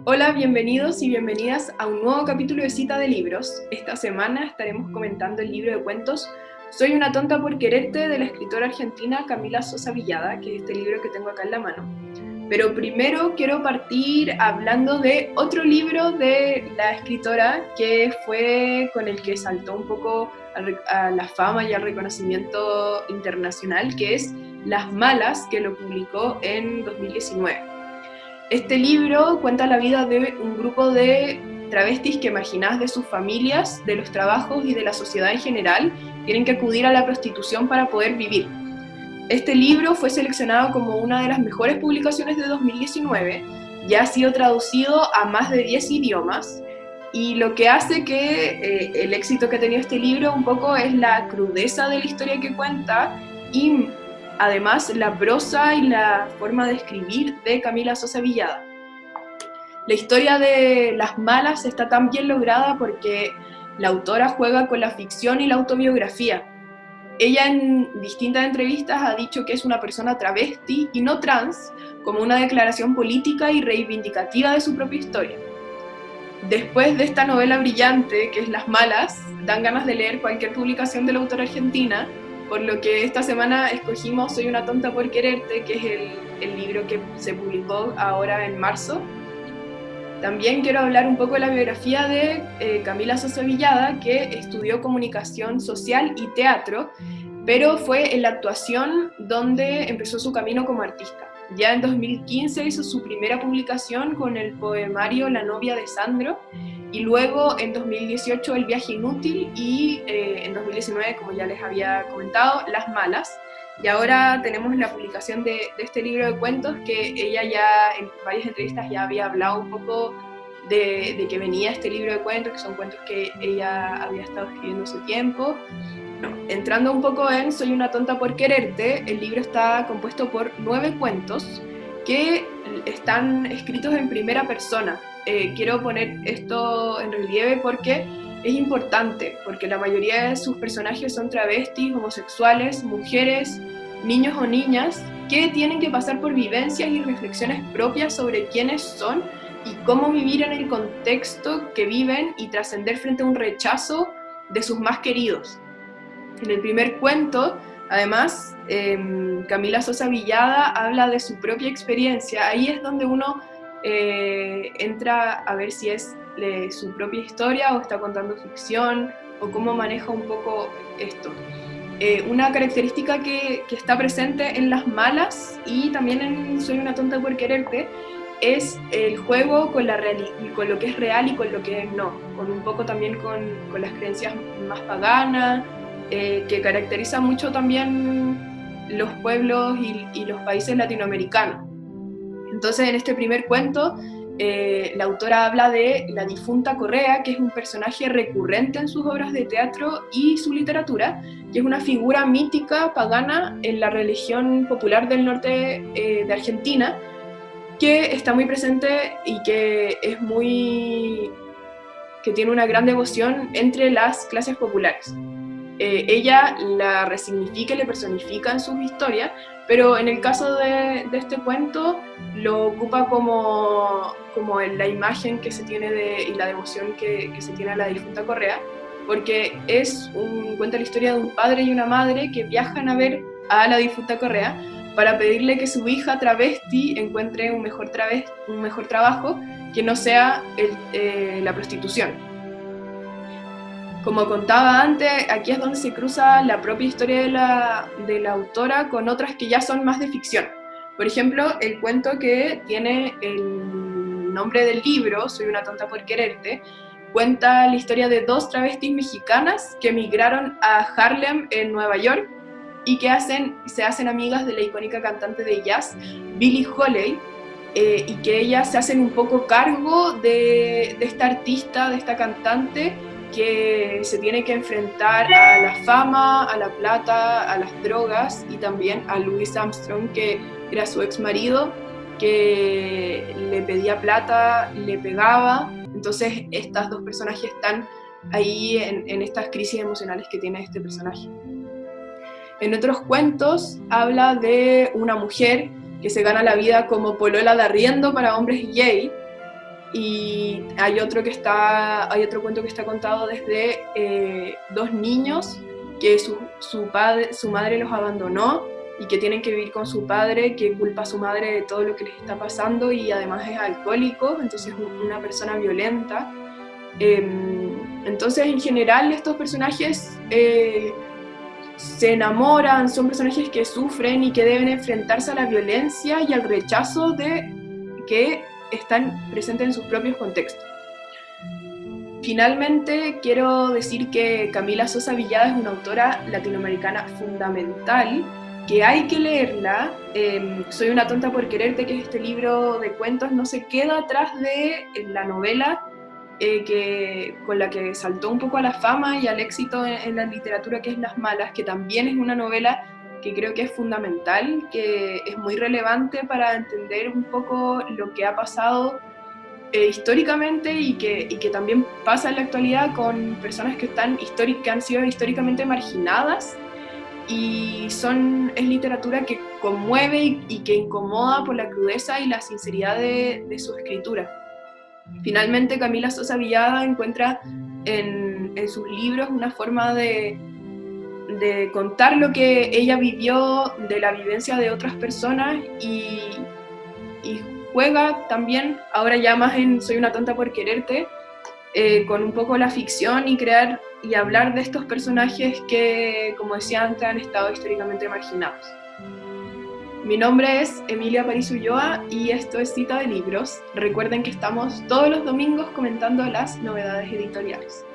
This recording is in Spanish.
Hola, bienvenidos y bienvenidas a un nuevo capítulo de Cita de Libros. Esta semana estaremos comentando el libro de cuentos Soy una tonta por quererte, de la escritora argentina Camila Sosa Villada, que es este libro que tengo acá en la mano. Pero primero quiero partir hablando de otro libro de la escritora que fue con el que saltó un poco a la fama y al reconocimiento internacional, que es Las Malas, que lo publicó en 2019. Este libro cuenta la vida de un grupo de travestis que, marginadas de sus familias, de los trabajos y de la sociedad en general, tienen que acudir a la prostitución para poder vivir. Este libro fue seleccionado como una de las mejores publicaciones de 2019, ya ha sido traducido a más de 10 idiomas, y lo que hace que el éxito que ha tenido este libro un poco es la crudeza de la historia que cuenta y además la prosa y la forma de escribir de Camila Sosa Villada. La historia de Las Malas está tan bien lograda porque la autora juega con la ficción y la autobiografía. Ella en distintas entrevistas ha dicho que es una persona travesti y no trans, como una declaración política y reivindicativa de su propia historia. Después de esta novela brillante, que es Las Malas, dan ganas de leer cualquier publicación de la autora argentina, por lo que esta semana escogimos Soy una tonta por quererte, que es el libro que se publicó ahora en marzo. También quiero hablar un poco de la biografía de Camila Sosa Villada, que estudió comunicación social y teatro, pero fue en la actuación donde empezó su camino como artista. Ya en 2015 hizo su primera publicación con el poemario La novia de Sandro, y luego en 2018 El viaje inútil, y en 2019, como ya les había comentado, Las Malas. Y ahora tenemos la publicación de este libro de cuentos, que ella ya en varias entrevistas ya había hablado un poco de que venía este libro de cuentos, que son cuentos que ella había estado escribiendo hace tiempo. Bueno, entrando un poco en Soy una tonta por quererte, el libro está compuesto por 9 cuentos que están escritos en primera persona. Quiero poner esto en relieve porque es importante, porque la mayoría de sus personajes son travestis, homosexuales, mujeres, niños o niñas que tienen que pasar por vivencias y reflexiones propias sobre quiénes son y cómo vivir en el contexto que viven y trascender frente a un rechazo de sus más queridos. En el primer cuento, además, Camila Sosa Villada habla de su propia experiencia. Ahí es donde uno entra a ver si es su propia historia o está contando ficción, o cómo maneja un poco esto. Una característica que está presente en Las Malas y también en Soy una tonta por quererte es el juego con lo que es real y con lo que es no, con un poco también con las creencias más paganas, que caracteriza mucho también los pueblos y los países latinoamericanos. Entonces, en este primer cuento, la autora habla de la difunta Correa, que es un personaje recurrente en sus obras de teatro y su literatura, que es una figura mítica pagana en la religión popular del norte de Argentina, que está muy presente y que tiene una gran devoción entre las clases populares. Ella la resignifica y le personifica en sus historias, pero en el caso de este cuento lo ocupa como la imagen que se tiene y la devoción que se tiene a la difunta Correa, porque cuenta la historia de un padre y una madre que viajan a ver a la difunta Correa para pedirle que su hija travesti encuentre un mejor trabajo que no sea la prostitución. Como contaba antes, aquí es donde se cruza la propia historia de la autora con otras que ya son más de ficción. Por ejemplo, el cuento que tiene el nombre del libro, Soy una tonta por quererte, cuenta la historia de 2 travestis mexicanas que emigraron a Harlem, en Nueva York, y que se hacen amigas de la icónica cantante de jazz, Billie Holiday, y que ellas se hacen un poco cargo de esta artista, de esta cantante, que se tiene que enfrentar a la fama, a la plata, a las drogas, y también a Louis Armstrong, que era su ex marido, que le pedía plata, le pegaba. Entonces estas 2 personajes están ahí en estas crisis emocionales que tiene este personaje. En otros cuentos habla de una mujer que se gana la vida como polola de arriendo para hombres gay. Y hay otro cuento que está contado desde dos niños que su madre los abandonó y que tienen que vivir con su padre, que culpa a su madre de todo lo que les está pasando y además es alcohólico, entonces una persona violenta. Entonces, en general, estos personajes se enamoran, son personajes que sufren y que deben enfrentarse a la violencia y al rechazo que están presentes en sus propios contextos. Finalmente, quiero decir que Camila Sosa Villada es una autora latinoamericana fundamental, que hay que leerla. Soy una tonta por quererte, que es este libro de cuentos, no se queda atrás de la novela con la que saltó un poco a la fama y al éxito en la literatura, que es Las Malas, que también es una novela que creo que es fundamental, que es muy relevante para entender un poco lo que ha pasado históricamente y que también pasa en la actualidad con personas que han sido históricamente marginadas, y es literatura que conmueve y que incomoda por la crudeza y la sinceridad de su escritura. Finalmente, Camila Sosa Villada encuentra en sus libros una forma de contar lo que ella vivió, de la vivencia de otras personas, y juega también, ahora ya más en Soy una tonta por quererte, con un poco la ficción y crear y hablar de estos personajes que, como decía antes, han estado históricamente marginados. Mi nombre es Emilia París Ulloa y esto es Cita de Libros. Recuerden que estamos todos los domingos comentando las novedades editoriales.